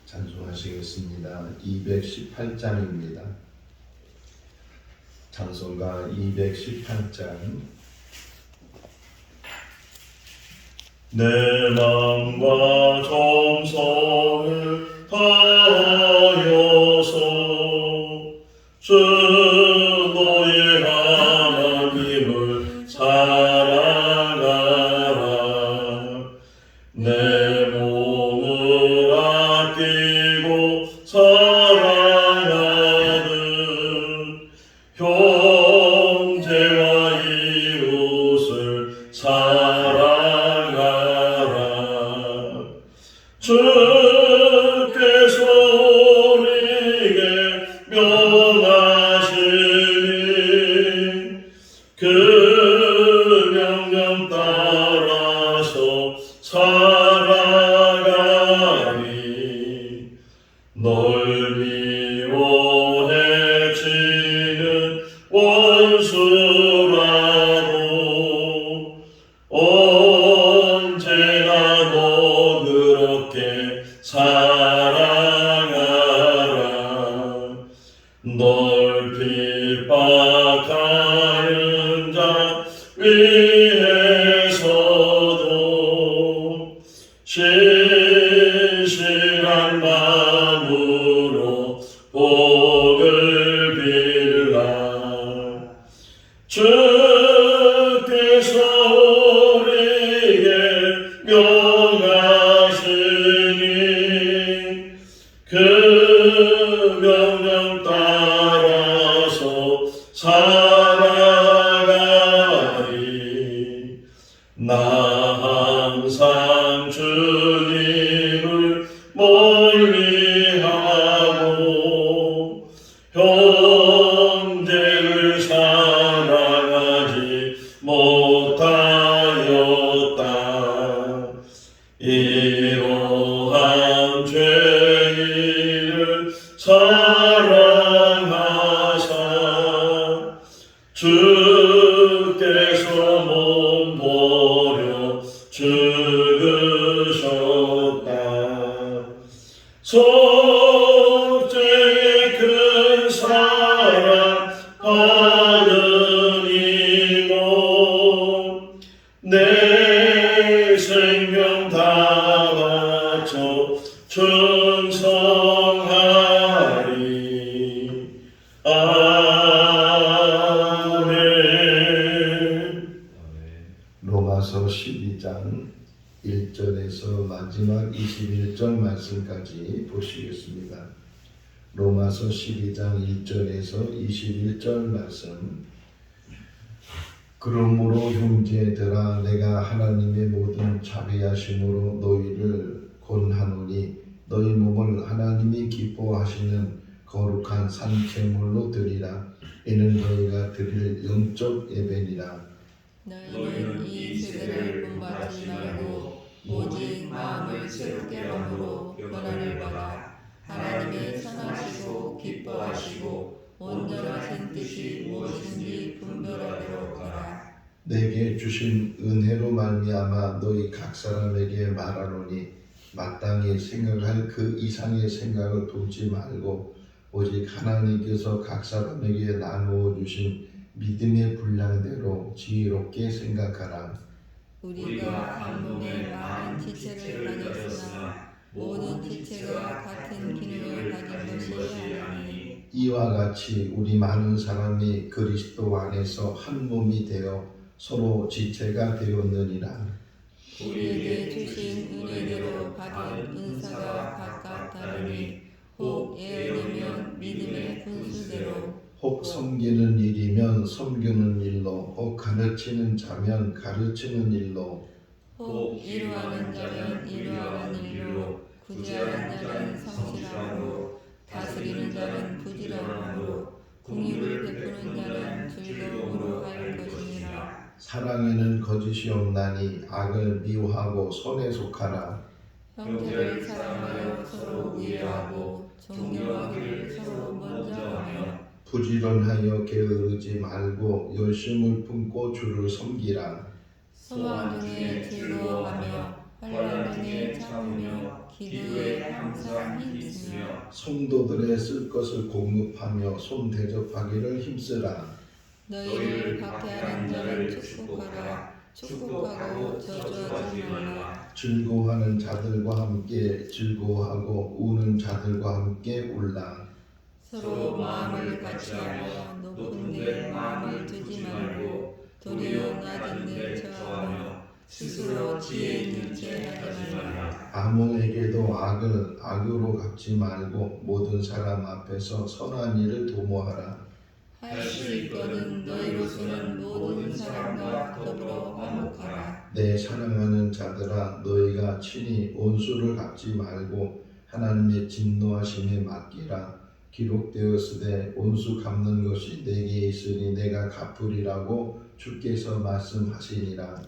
찬송하시겠습니다. 218장입니다. 찬송가 218장. 내 맘과 정성을 다하여서 주 너의 하나님을 사랑하라. 내 몸을 아끼고 사랑하는 형제와 이웃을 사랑하라. 주께서 우리에게 명하시니 그 명령 따라서 살아가니 널 미워해 치는 원수라도 언제나 너 그렇게 사랑하라. 널 핍박하는 자 위에서도 신실한 마음으로 복을 빌라. 주께서 우리에게 명하시니 그 명령 따라서 살아가리. 나 항상 주님을 멀리하고 형제를 사랑하지 못하였다. 이러한 죄인을 사랑하사 주께서 몸 버려 죽으셨다. 속죄의 큰 사랑 하느니모 내 생명 다 바쳐 충성하리. 아멘. 로마서 12장 1절에서 마지막 21절 말씀까지 보시겠습니다. 로마서 12장 1절에서 21절 말씀. 그러므로 형제들아 내가 하나님의 모든 자비하심으로 너희를 권하노니 너희 몸을 하나님이 기뻐하시는 거룩한 산제물로 드리라. 이는 너희가 드릴 영적 예배니라. 너희는 이 세대를 본받지 말고 오직 마음을 새롭게 함으로 변화를 받아 하나님의 선하시고 기뻐하시고 온전하신 뜻이 무엇인지 분별하도록 하라. 내게 주신 은혜로 말미암아 너희 각 사람에게 말하노니 마땅히 생각할 그 이상의 생각을 두지 말고 오직 하나님께서 각 사람에게 나누어 주신 믿음의 분량대로 지혜롭게 생각하라. 우리가 한 몸에 많은 지체를 가졌으나 모든 지체가 같은 기능을 가진 것이 아니니 이와 같이 우리 많은 사람이 그리스도 안에서 한 몸이 되어 서로 지체가 되었느니라. 우리에게 주신 은혜대로 받은 은사가 각각 다르니 혹 예언이면 믿음의 분수대로 혹 섬기는 일이면 섬기는 일로, 혹 가르치는 자면 가르치는 일로, 혹 이루하는 자는 이루하는 일로 구제하는 자는 성실함으로 다스리는 자는 부지런함으로 긍휼을 베푸는 자는 즐거움으로 할 것이니라. 사랑에는 거짓이 없나니 악을 미워하고 선에 속하라. 형제를 사랑하여 서로 위로하고 존경하기를 서로 먼저 하며 부지런하여 게으르지 말고 열심을 품고 주를 섬기라. 소망 중에 즐거워하며 환난 중에 참으며 기도에 항상 힘쓰며 성도들의 쓸 것을 공급하며 손 대접하기를 힘쓰라. 너희를 박해하는 자를 축복하라. 축복하고 저주하지 말라. 즐거워하는 자들과 함께 즐거워하고 우는 자들과 함께 울라. 서로 마음을 같이하며 높은 데 마음을 두지 말고 도리어 낮은 데 처하며 스스로 지혜 있는 채 하지 말라. 아무에게도 악을 악으로 갚지 말고 모든 사람 앞에서 선한 일을 도모하라. 할 수 있거든 너희로서는 모든 사람과 더불어 화목하라. 내 사랑하는 자들아, 너희가 친히 온수를 갚지 말고 하나님의 진노하심에 맡기라. 기록되었으되 온수 갚는 것이 내게 있으니 내가 갚으리라고 주께서 말씀하시니라.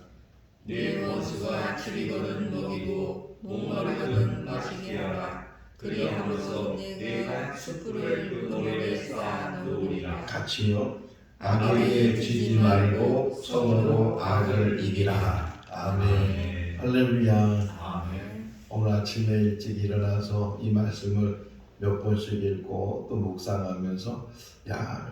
내 원수가 줄이거든 먹이고 목마르거든 마시게 하라. 그리함으로 내가 숯불을 그 돌에 쌓아 놓으리라. 같이요. 악에게 지지 말고 서로 악을 이기라. 아멘. 할렐루야. 아멘. 오늘 아침에 일찍 일어나서 이 말씀을 몇 번씩 읽고 또 묵상하면서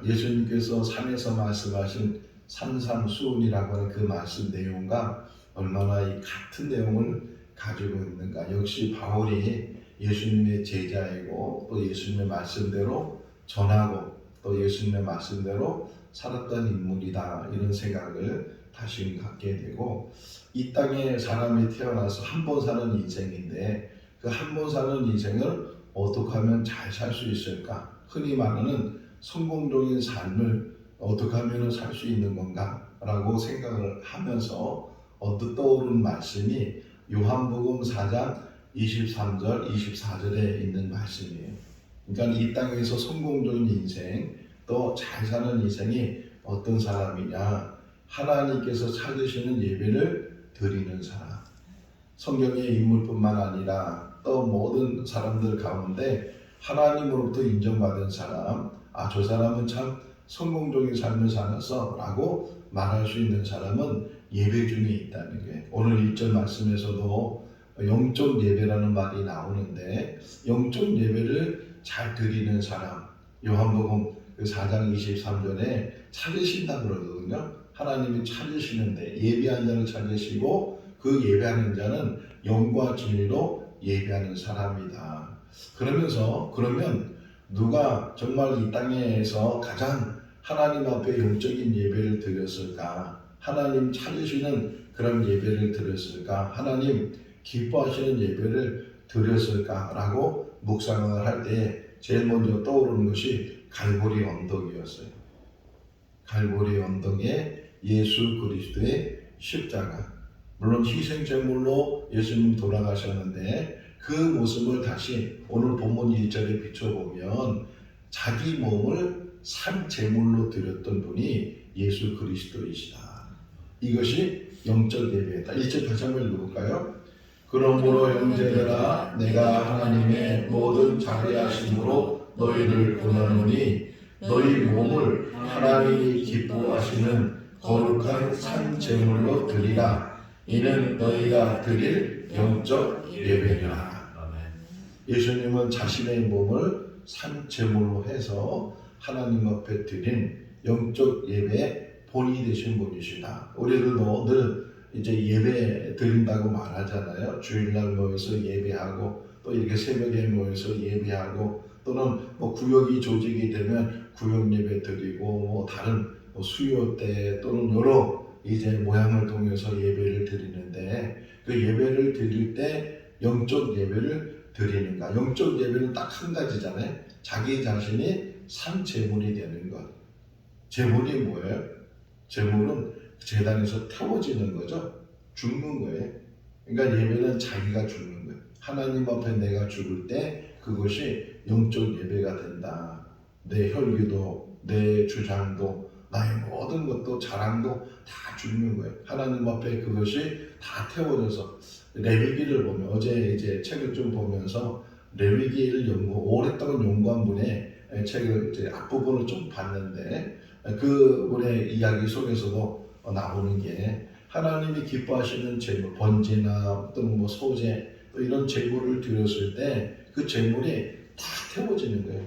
예수님께서 산에서 말씀하신 산상수훈이라고 하는 그 말씀 내용과 얼마나 이 같은 내용을 가지고 있는가. 역시 바울이 예수님의 제자이고 또 예수님의 말씀대로 전하고 또 예수님의 말씀대로 살았던 인물이다, 이런 생각을 다시 갖게 되고, 이 땅에 사람이 태어나서 한 번 사는 인생인데 그 한 번 사는 인생을 어떻게 하면 잘 살 수 있을까? 흔히 말하는 성공적인 삶을 어떻게 하면 살 수 있는 건가? 라고 생각을 하면서 언뜻 떠오르는 말씀이 요한복음 4장 23절, 24절에 있는 말씀이에요. 그러니까 이 땅에서 성공적인 인생, 또 잘 사는 인생이 어떤 사람이냐? 하나님께서 찾으시는 예배를 드리는 사람. 성경의 인물뿐만 아니라 또 모든 사람들 가운데 하나님으로부터 인정받은 사람, 저 사람은 참 성공적인 삶을 살았어 라고 말할 수 있는 사람은 예배 중에 있다는 거예요. 오늘 1절 말씀에서도 영적 예배라는 말이 나오는데, 영적 예배를 잘 드리는 사람, 요한복음 4장 23절에 찾으신다 그러거든요. 하나님이 찾으시는데 예배한 자를 찾으시고 그 예배하는 자는 영과 진리로 예배하는 사람이다. 그러면 누가 정말 이 땅에서 가장 하나님 앞에 영적인 예배를 드렸을까? 하나님 찾으시는 그런 예배를 드렸을까? 하나님 기뻐하시는 예배를 드렸을까? 라고 묵상을 할 때 제일 먼저 떠오르는 것이 갈보리 언덕이었어요. 갈보리 언덕에 예수 그리스도의 십자가. 물론 희생제물로 예수님 돌아가셨는데 그 모습을 다시 오늘 본문 1절에 비춰보면 자기 몸을 산제물로 드렸던 분이 예수 그리스도이시다. 이것이 영적 예배다. 1절 다시 한번 읽어볼까요? 그러므로 형제들아, 내가 하나님의 모든 자비하심으로 너희를 권하노니 너희 몸을 하나님이 기뻐하시는 거룩한 산제물로 드리라. 이는 너희가 드릴 영적 예배니라. 예수님은 자신의 몸을 산제물로 해서 하나님 앞에 드린 영적 예배의 본이 되신 분이시다. 우리들도 늘 이제 예배 드린다고 말하잖아요. 주일날 모여서 예배하고 또 이렇게 새벽에 모여서 예배하고 또는 구역이 조직이 되면 구역 예배 드리고 다른 수요 때 또는 여러 이제 모양을 통해서 예배를 드리는데, 그 예배를 드릴 때 영적 예배를 드리는가? 영적 예배는 딱 한 가지잖아요. 자기 자신이 산제물이 되는 것. 제물이 뭐예요? 제물은 제단에서 태워지는 거죠. 죽는 거예요. 그러니까 예배는 자기가 죽는 거예요. 하나님 앞에 내가 죽을 때 그것이 영적 예배가 된다. 내 혈기도, 내 주장도, 나의 모든 것도, 자랑도 다 죽는 거예요. 하나님 앞에 그것이 다 태워져서, 레위기를 보면, 어제 이제 책을 좀 보면서 레위기를 오랫동안 연구한 분의 책을 이제 앞부분을 좀 봤는데, 그 분의 이야기 속에서도 나오는 게 하나님이 기뻐하시는 제물, 번제나 또는 소제, 또 이런 제물을 드렸을 때 그 제물이 다 태워지는 거예요.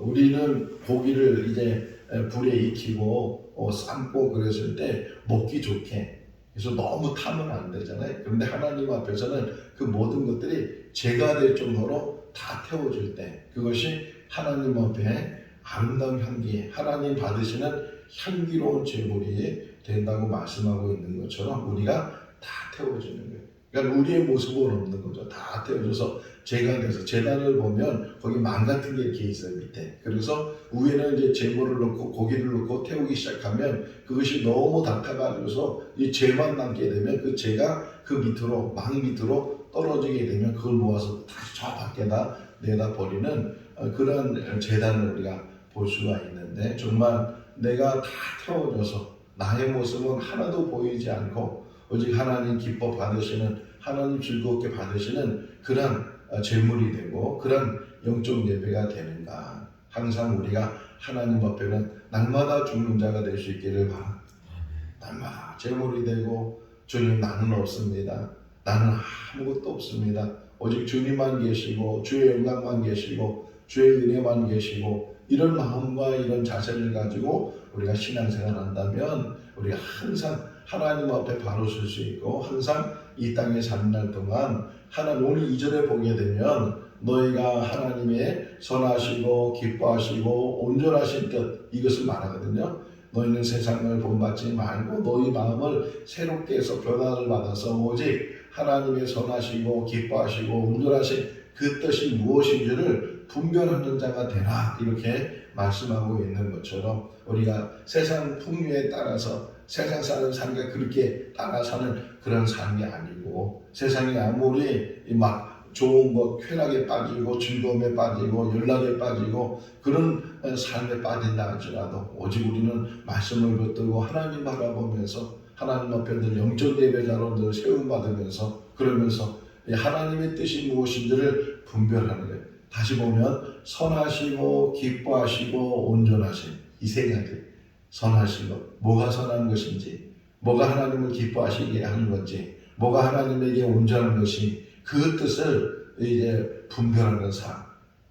우리는 고기를 이제 불에 익히고 삶고 그랬을 때 먹기 좋게, 그래서 너무 타면 안 되잖아요. 그런데 하나님 앞에서는 그 모든 것들이 제가 될 정도로 다 태워질 때 그것이 하나님 앞에 아름다운 향기, 하나님 받으시는 향기로운 제물이 된다고 말씀하고 있는 것처럼 우리가 다 태워지는 거예요. 그러니까 우리의 모습은 없는 거죠. 다 태워져서 제가 돼서, 제단을 보면 거기 망 같은 게 이렇게 있어요, 밑에. 그래서 위에는 이제 제물을 넣고 고기를 넣고 태우기 시작하면 그것이 너무 닦아가지고서 이 죄만 남게 되면 그 죄가 그 밑으로, 망 밑으로 떨어지게 되면 그걸 모아서 다시 저 밖에다 내다 버리는 그런 제단을 우리가 볼 수가 있는데, 정말 내가 다 태워져서 나의 모습은 하나도 보이지 않고 오직 하나님 기뻐 받으시는, 하나님 즐겁게 받으시는 그런 제물이 되고 그런 영적 예배가 되는가. 항상 우리가 하나님 앞에는 날마다 죽는 자가 될 수 있기를 바랍니다. 날마다 제물이 되고, 주님 나는 없습니다. 나는 아무것도 없습니다. 오직 주님만 계시고 주의 영광만 계시고 주의 은혜만 계시고, 이런 마음과 이런 자세를 가지고 우리가 신앙생활 한다면 우리가 항상 하나님 앞에 바로 설 수 있고, 항상 이 땅에 사는 날 동안 하나님, 오늘 2절에 보게 되면 너희가 하나님의 선하시고 기뻐하시고 온전하신 뜻, 이것을 말하거든요. 너희는 세상을 본받지 말고 너희 마음을 새롭게 해서 변화를 받아서 오직 하나님의 선하시고 기뻐하시고 온전하신 그 뜻이 무엇인지를 분별하는 자가 되라, 이렇게 말씀하고 있는 것처럼 우리가 세상 풍류에 따라서 세상 사는 삶과 그렇게 따라 사는 그런 삶이 아니고, 세상이 아무리 막 좋은 것, 쾌락에 빠지고 즐거움에 빠지고 연락에 빠지고 그런 삶에 빠진다 할지라도 오직 우리는 말씀을 붙들고 하나님 바라보면서 하나님 앞에 늘 영적 예배자로 늘 세움받으면서, 그러면서 하나님의 뜻이 무엇인지를 분별하는 거예요. 다시 보면 선하시고 기뻐하시고 온전하신 이 세 가지, 선하신 것, 뭐가 선한 것인지, 뭐가 하나님을 기뻐하시게 하는 건지, 뭐가 하나님에게 온전한 것이, 그 뜻을 이제 분별하는 삶,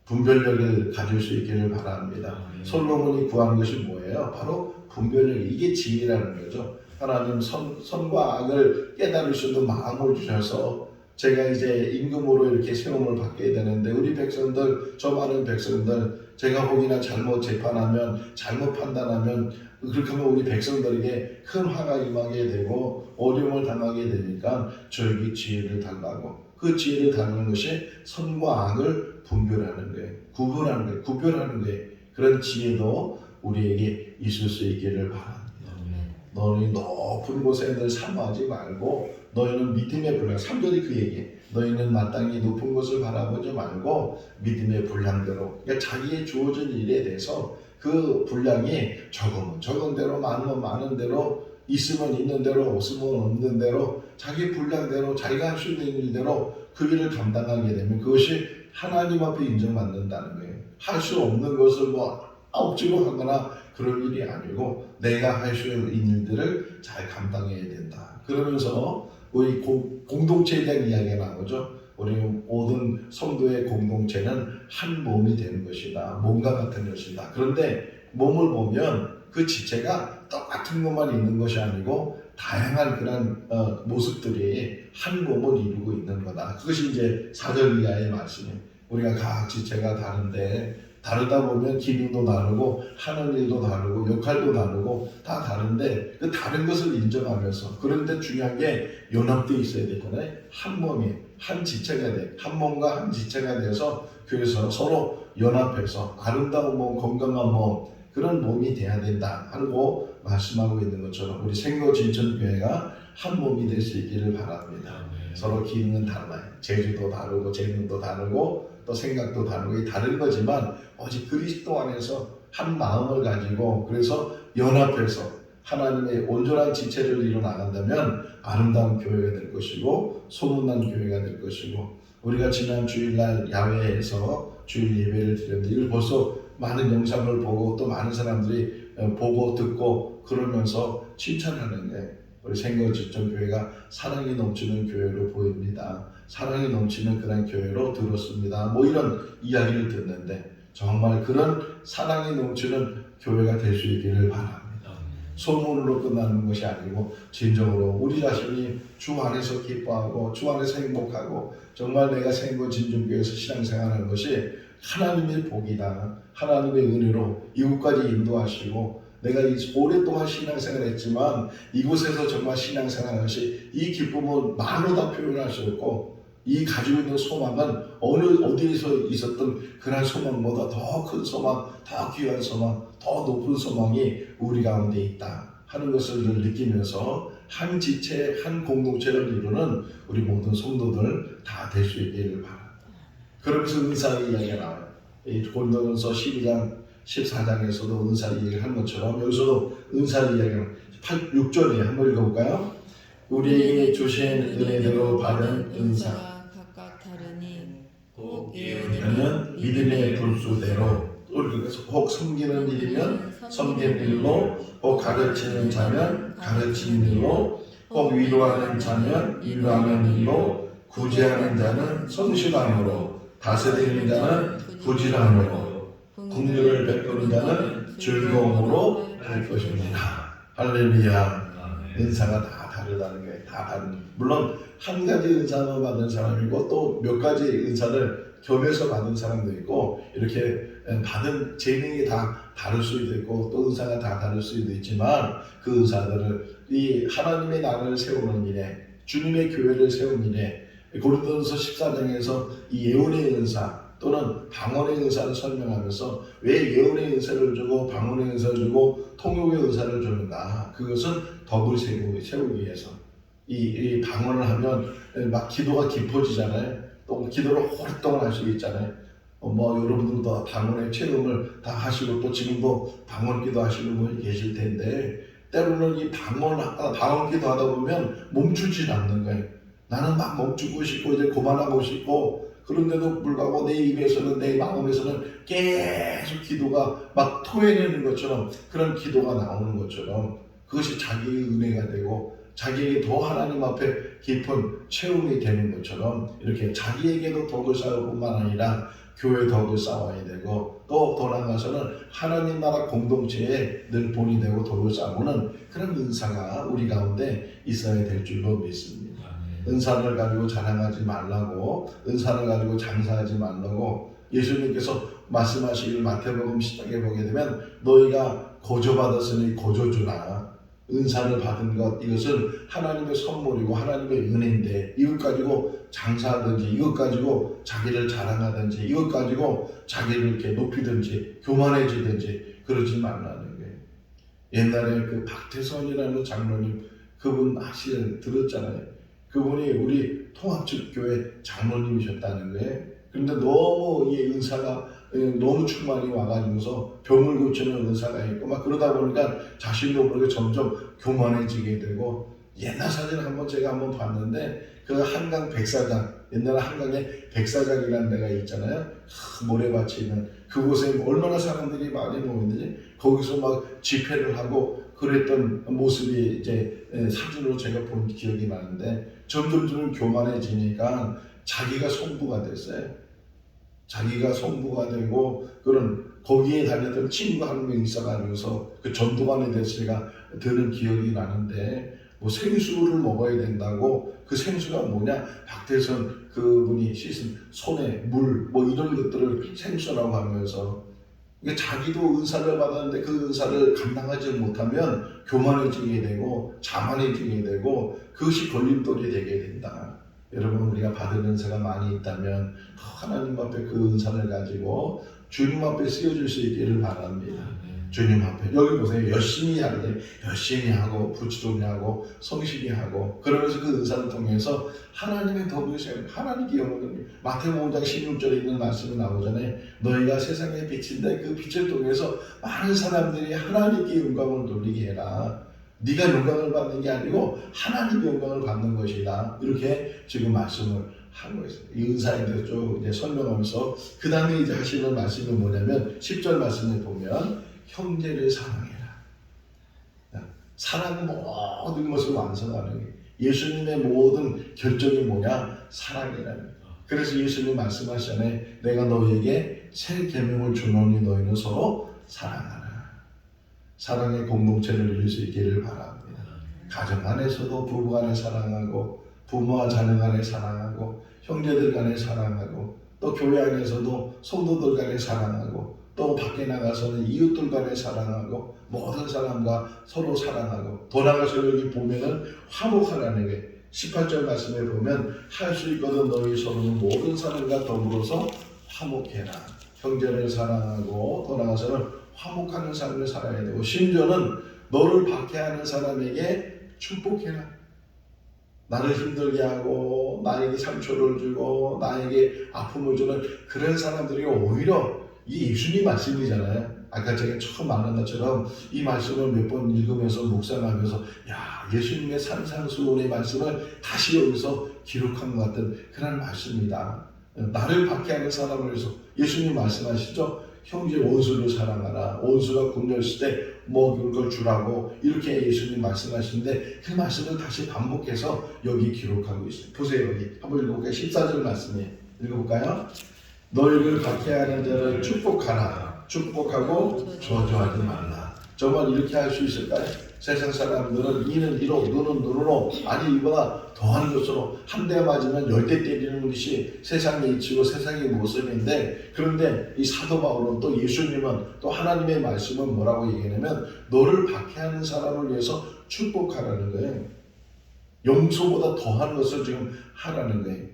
분별력을 가질 수 있기를 바랍니다. 솔로몬이 구한 것이 뭐예요? 바로 분별력, 이게 지혜라는 거죠. 하나님 선과 악을 깨달을 수 있는 마음을 주셔서 제가 이제 임금으로 이렇게 세움을 받게 되는데, 우리 백성들, 저 많은 백성들, 제가 혹이나 잘못 재판하면, 잘못 판단하면, 그렇게 하면 우리 백성들에게 큰 화가 임하게 되고 어려움을 당하게 되니까 저에게 지혜를 달라고, 그 지혜를 달라는 것이 선과 악을 분별하는 거예요. 구분하는 거예요. 구별하는 거예요. 그런 지혜도 우리에게 있을 수 있기를 바랍니다. 너희 높은 곳에 늘 사모하지 말고 너희는 믿음의 분량, 3절이 그 얘기예요. 너희는 마땅히 높은 곳을 바라보지 말고 믿음의 분량대로, 그러니까 자기의 주어진 일에 대해서 그 분량이 적으면 적은 대로, 많으면 많은 대로, 있으면 있는 대로, 없으면 없는 대로, 자기 분량대로 자기가 할 수 있는 일대로 그 일을 감당하게 되면 그것이 하나님 앞에 인정받는다는 거예요. 할 수 없는 것을 억지로 하거나 그런 일이 아니고 내가 할 수 있는 일들을 잘 감당해야 된다. 그러면서 우리 공동체에 대한 이야기가 나오죠. 우리 모든 성도의 공동체는 한 몸이 되는 것이다. 몸과 같은 것이다. 그런데 몸을 보면 그 지체가 똑같은 것만 있는 것이 아니고 다양한 그런 모습들이 한 몸을 이루고 있는 거다. 그것이 이제 4절 이하의 말씀이에요. 우리가 각 지체가 다른데, 다르다 보면 기능도 다르고 하는 일도 다르고 역할도 다르고 다 다른데, 그 다른 것을 인정하면서, 그런데 중요한 게 연합되어 있어야 되잖아요. 한 몸이, 한 지체가 돼, 한 몸과 한 지체가 돼서 그래서 서로 연합해서 아름다운 몸, 건강한 몸, 그런 몸이 돼야 된다 하고 말씀하고 있는 것처럼 우리 생로진천교회가 한 몸이 될 수 있기를 바랍니다. 서로 기능은 달라요. 재주도 다르고 재능도 다르고 또 생각도 다르고 다른 거지만 오직 그리스도 안에서 한 마음을 가지고, 그래서 연합해서 하나님의 온전한 지체를 이뤄 나간다면 아름다운 교회가 될 것이고 소문난 교회가 될 것이고, 우리가 지난 주일날 야외에서 주일 예배를 드렸는데 이걸 벌써 많은 영상을 보고 또 많은 사람들이 보고 듣고 그러면서 칭찬하는 게 우리 생거지점 교회가 사랑이 넘치는 교회로 보입니다. 사랑이 넘치는 그런 교회로 들었습니다. 뭐 이런 이야기를 듣는데 정말 그런 사랑이 넘치는 교회가 될 수 있기를 바랍니다. 소문으로 끝나는 것이 아니고 진정으로 우리 자신이 주 안에서 기뻐하고 주 안에서 행복하고 정말 내가 생고 진중교회에서 신앙생활하는 것이 하나님의 복이다. 하나님의 은혜로 이곳까지 인도하시고 내가 오랫동안 신앙생활을 했지만 이곳에서 정말 신앙생활하는 것이 이 기쁨은 말로 다 표현할 수 없고 이 가지고 있는 소망은 어디에서 있었던 그런 소망보다 더 큰 소망, 더 귀한 소망, 더 높은 소망이 우리 가운데 있다 하는 것을 늘 느끼면서 한 지체, 한 공동체를 이루는 우리 모든 성도들 다 될 수 있기를 바랍니다. 그러면서 은사의 이야기가 나와요. 이 고린도전서 12장, 14장에서도 은사 이야기를 한 것처럼 여기서도 은사 이야기를 6절에 한번 읽어볼까요? 우리에게 주신 은혜대로 받은 은사 각각 다르니 꼭 예언이면 믿음의 불수대로 혹 섬기는 일이면 섬기는 일로 혹 가르치는 자면 가르치는 일로 혹 위로하는 자면 위로하는 일로 구제하는 자는 성실함으로 다스리는 자는 부지런함으로 긍휼을 베푸는 자는 즐거움으로 할 것입니다. 할렐루야. 은사가 다 다르다는 거예요. 다 다른. 물론 한 가지 은사만 받은 사람이고 또 몇 가지 은사를 겸해서 받은 사람도 있고 이렇게 받은 재능이 다 다를 수도 있고 또 은사가 다 다를 수도 있지만 그 은사들을 이 하나님의 나라를 세우는 일에 주님의 교회를 세우는 일에 고린도전서 14장에서 이 예언의 은사 또는 방언의 은사를 설명하면서 왜 예언의 은사를 주고 방언의 은사를 주고 통역의 은사를 주는가? 그것은 덕을 세우기 위해서 이 방언을 하면 막 기도가 깊어지잖아요. 또 기도를 오랫동안 할 수 있잖아요. 뭐 여러분들도 방언의 체험을 다 하시고 또 지금도 방언 기도하시는 분이 계실 텐데 때로는 이 방언 기도하다 보면 멈추지 않는 거예요. 나는 막 멈추고 싶고 이제 그만하고 싶고 그런데도 불구하고 내 입에서는 내 마음에서는 계속 기도가 막 토해내는 것처럼 그런 기도가 나오는 것처럼 그것이 자기의 은혜가 되고 자기에게 더 하나님 앞에 깊은 체험이 되는 것처럼 이렇게 자기에게도 덕을 쌓을 뿐만 아니라 교회 덕을 쌓아야 되고 또 더 나아가서는 하나님 나라 공동체에 늘 본이 되고 덕을 쌓는 그런 은사가 우리 가운데 있어야 될 줄로 믿습니다. 은사를 가지고 자랑하지 말라고 은사를 가지고 장사하지 말라고 예수님께서 말씀하시길 마태복음 10장에 보게 되면 너희가 거저받았으니 거저주라. 은사를 받은 것 이것은 하나님의 선물이고 하나님의 은혜인데 이것 가지고 장사하든지 이것 가지고 자기를 자랑하든지 이것 가지고 자기를 이렇게 높이든지 교만해지든지 그러지 말라는 거예요. 옛날에 그 박태선이라는 장로님 그분 들었잖아요. 그분이 우리 통합측교회 장로님이셨다는 거예요. 그런데 너무 이 은사가 너무 충만히 와가지고서 병을 고치는 은사가 있고 막 그러다 보니까 자신도 모르게 점점 교만해지게 되고 옛날 사진을 제가 한번 봤는데 그 한강 백사장 옛날 한강에 백사장이라는 데가 있잖아요. 모래밭이 있는 그곳에 얼마나 사람들이 많이 모였는지 거기서 막 집회를 하고 그랬던 모습이 이제 사진으로 제가 본 기억이 나는데 점점 교만해지니까 자기가 송부가 됐어요. 자기가 송부가 되고 그런 거기에 다녔던 친구 한 명 있어가지고서 그 전도관에 대해서 제가 들은 기억이 나는데 뭐 생수를 먹어야 된다고 그 생수가 뭐냐 박태선 그분이 씻은 손에 물 뭐 이런 것들을 생수라고 하면서 자기도 은사를 받았는데 그 은사를 감당하지 못하면 교만해지게 되고 자만해지게 되고 그것이 걸림돌이 되게 된다. 여러분 우리가 받은 은사가 많이 있다면 하나님 앞에 그 은사를 가지고 주님 앞에 쓰여질 수 있기를 바랍니다. 주님 앞에 여기 보세요. 열심히 하는데 열심히 하고 부지런히 하고 성실히 하고 그러면서 그 은사를 통해서 하나님의 덕을 세우는 하나님께 영광을 마태복음 5장 16절에 있는 말씀이 나오잖아요. 너희가 세상의 빛인데 그 빛을 통해서 많은 사람들이 하나님께 영광을 돌리게 해라. 네가 영광을 받는 게 아니고 하나님 영광을 받는 것이다. 이렇게 지금 말씀을 하고 있어요. 이 은사에 대해서 좀 이제 설명하면서 그 다음에 이제 하시는 말씀이 뭐냐면 10절 말씀을 보면 형제를 사랑해라. 사랑은 모든 것을 완성하는 게 예수님의 모든 결정이 뭐냐? 사랑이라는 거예요. 그래서 예수님 말씀하시잖아요. 내가 너희에게 새 계명을 주노니 너희는 서로 사랑하라. 사랑의 공동체를 이룰 수 있기를 바랍니다. 가정 안에서도 부부 간에 사랑하고 부모와 자녀 간에 사랑하고 형제들 간에 사랑하고 또 교회 안에서도 성도들 간에 사랑하고 또 밖에 나가서는 이웃들 간에 사랑하고 모든 사람과 서로 사랑하고 더 나가서 여기 보면은 화목하라는 게 18절 말씀에 보면 할 수 있거든 너희 서로는 모든 사람과 더불어서 화목해라. 형제를 사랑하고 더 나가서는 화목하는 삶을 살아야 되고 심지어는 너를 박해하는 사람에게 축복해라. 나를 힘들게 하고 나에게 상처를 주고 나에게 아픔을 주는 그런 사람들이 오히려 이 예수님 말씀이잖아요. 아까 제가 처음 말한 것처럼 이 말씀을 몇 번 읽으면서 묵상하면서 야 예수님의 산상수훈의 말씀을 다시 여기서 기록한 것 같은 그런 말씀이다. 나를 박해하는 사람을 위해서 예수님 말씀하시죠. 형제 원수를 사랑하라. 원수가 굶었을 때 먹을 걸 주라고 이렇게 예수님 말씀하시는데 그 말씀을 다시 반복해서 여기 기록하고 있어요. 보세요. 여기 한번 읽어볼까요? 14절 말씀이에요. 읽어볼까요? 너희를 박해하는 자를 축복하라. 축복하고 저주하지 말라. 정말 이렇게 할 수 있을까요? 세상 사람들은 이는 이로 눈은 눈으로 아니 이보다 더한 것으로 한 대 맞으면 10대 때리는 것이 세상의 이치고 세상의 모습인데 그런데 이 사도 바울은 또 예수님은 또 하나님의 말씀은 뭐라고 얘기하냐면 너를 박해하는 사람을 위해서 축복하라는 거예요. 용서보다 더한 것을 지금 하라는 거예요.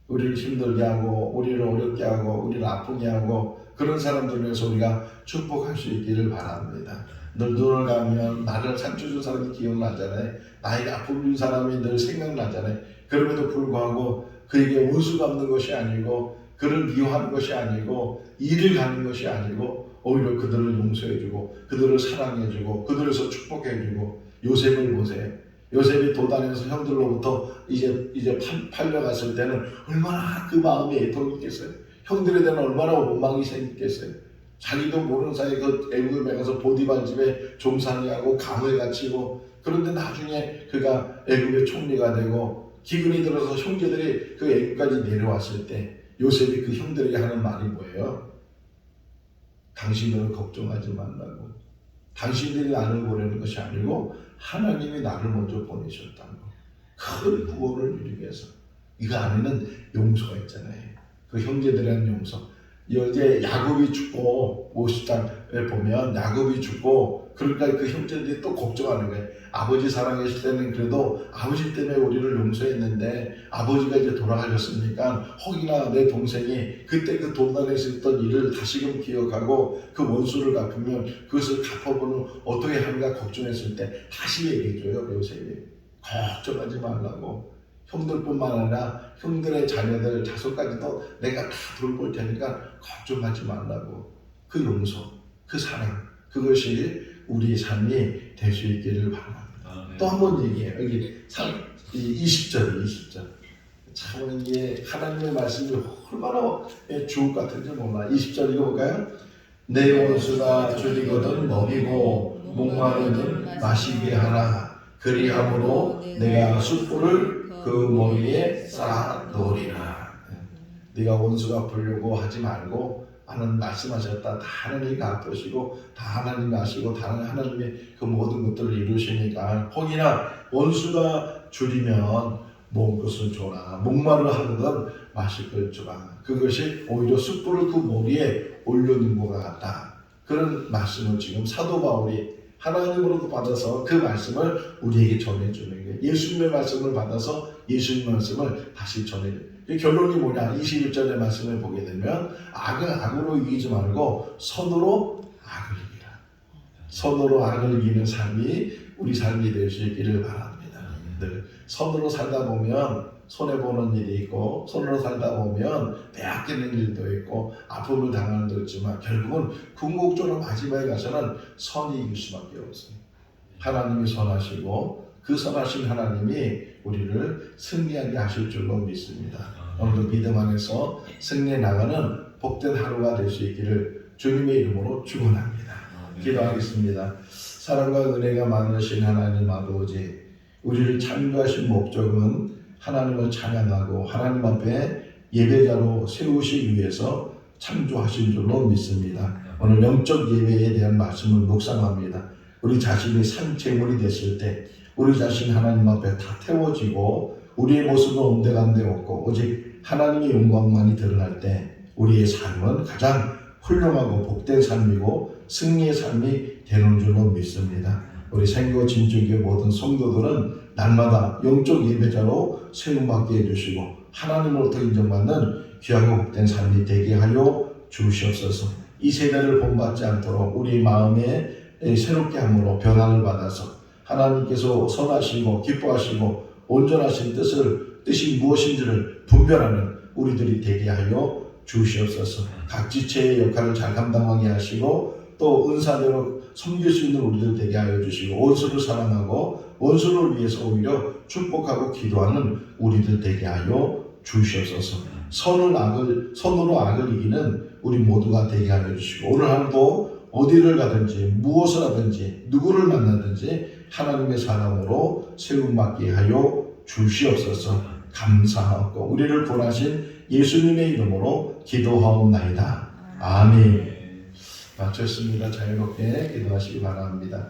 우리를 힘들게 하고 우리를 어렵게 하고 우리를 아프게 하고 그런 사람들을 위해서 우리가 축복할 수 있기를 바랍니다. 늘 눈을 감으면 나를 상처 준 사람이 기억나잖아요. 나에게 아픔 준 사람이 늘 생각나잖아요. 그럼에도 불구하고 그에게 원수 갚는 것이 아니고 그를 미워하는 것이 아니고 일을 가는 것이 아니고 오히려 그들을 용서해주고 그들을 사랑해주고 그들에서 축복해주고 요셉을 보세요. 요셉이 도단에서 형들로부터 이제 팔려갔을 때는 얼마나 그 마음이 애통이 있겠어요. 형들에 대한 얼마나 원망이 생겼겠어요. 자기도 모르는 사이에 그 애굽에 가서 보디발 집에 종살이하고 감을 갇히고 그런데 나중에 그가 애굽의 총리가 되고 기근이 들어서 형제들이 그 애굽까지 내려왔을 때 요셉이 그 형들에게 하는 말이 뭐예요? 당신들은 걱정하지 말라고. 당신들이 나를 보내는 것이 아니고 하나님이 나를 먼저 보내셨다고. 큰 구원을 이루기 위해서. 이거 안에는 용서가 있잖아요. 그 형제들에 대한 용서. 이제 야곱이 죽고 50장에 보면 야곱이 죽고 그러니까 그 형제들이 또 걱정하는 거예요. 아버지 살아계실 때는 그래도 아버지 때문에 우리를 용서했는데 아버지가 이제 돌아가셨으니까 혹이나 내 동생이 그때 그 도단에서 했던 일을 다시금 기억하고 그 원수를 갚으면 그것을 갚아보는 어떻게 하는가 걱정했을 때 다시 얘기해줘요. 요셉이 걱정하지 말라고. 형들뿐만 아니라 형들의 자녀들 자손까지도 내가 다 돌볼 테니까 걱정하지 말라고. 그 용서, 그 사랑 그것이 우리 삶이 될 수 있기를 바랍니다. 또 한 번 얘기해요. 여기 20절 참 이게 하나님의 말씀이 얼마나 주옥 같은지 몰라. 20절 읽어볼까요? 내 원수가 줄이거든 먹이고 목마르든 마시게 하라. 그리함으로 내가 숯불을 그 머리에 쌓아 놓으리라. 네가 원수가 보려고 하지 말고 하나님 말씀하셨다. 다 하나님이 갚으시고 다 하나님이 아시고 다 하나님이 그 모든 것들을 이루시니까 혹이나 원수가 줄이면 먹을 것을 줘라. 목마르 하거든 마실 걸 주라. 그것이 오히려 숯불을 그 머리에 올려놓은 것 같다. 그런 말씀을 지금 사도 바울이 하나님으로도 받아서 그 말씀을 우리에게 전해주는 거예요. 예수님의 말씀을 받아서 예수님의 말씀을 다시 전해줘요. 결론이 뭐냐? 21절의 말씀을 보게 되면 악은 악으로 이기지 말고 선으로 악을 이기라. 선으로 악을 이기는 삶이 우리 삶이 될 수 있기를 바랍니다. 늘 선으로 살다 보면 손해보는 일이 있고 손으로 살다 보면 빼앗기는 일도 있고 아픔을 당하는 일도 있지만 결국은 궁극적으로 마지막에 가서는 선이 이길 수밖에 없어요. 하나님이 선하시고 그 선하신 하나님이 우리를 승리하게 하실 줄로 믿습니다. 오늘도 믿음 안에서 승리해 나가는 복된 하루가 될 수 있기를 주님의 이름으로 축원합니다. 기도하겠습니다. 사랑과 은혜가 많으신 하나님 아버지, 우리를 창조하신 목적은 하나님을 찬양하고 하나님 앞에 예배자로 세우시기 위해서 창조하신 줄로 믿습니다. 오늘 영적 예배에 대한 말씀을 묵상합니다. 우리 자신이 산채물이 됐을 때 우리 자신 하나님 앞에 다 태워지고 우리의 모습은 온데간데 없고 오직 하나님의 영광만이 드러날 때 우리의 삶은 가장 훌륭하고 복된 삶이고 승리의 삶이 되는 줄로 믿습니다. 우리 생교 진주교회 모든 성도들은 날마다 영적 예배자로 세움받게 해주시고 하나님으로부터 인정받는 귀하고 복된 삶이 되게 하여 주시옵소서. 이 세대를 본받지 않도록 우리 마음에 새롭게 함으로 변화를 받아서 하나님께서 선하시고 기뻐하시고 온전하신 뜻이 무엇인지를 분별하는 우리들이 되게 하여 주시옵소서. 각 지체의 역할을 잘 감당하게 하시고 또 은사대로 섬길 수 있는 우리들 되게 하여 주시고 원수를 사랑하고 원수를 위해서 오히려 축복하고 기도하는 우리들 되게 하여 주시옵소서. 선으로 악을 이기는 우리 모두가 되게 하여 주시고 오늘 하루도 어디를 가든지 무엇을 하든지 누구를 만나든지 하나님의 사람으로 세움받게 하여 주시옵소서. 감사하고 우리를 구원하신 예수님의 이름으로 기도하옵나이다. 아멘. 마쳤습니다. 자유롭게 기도하시기 바랍니다.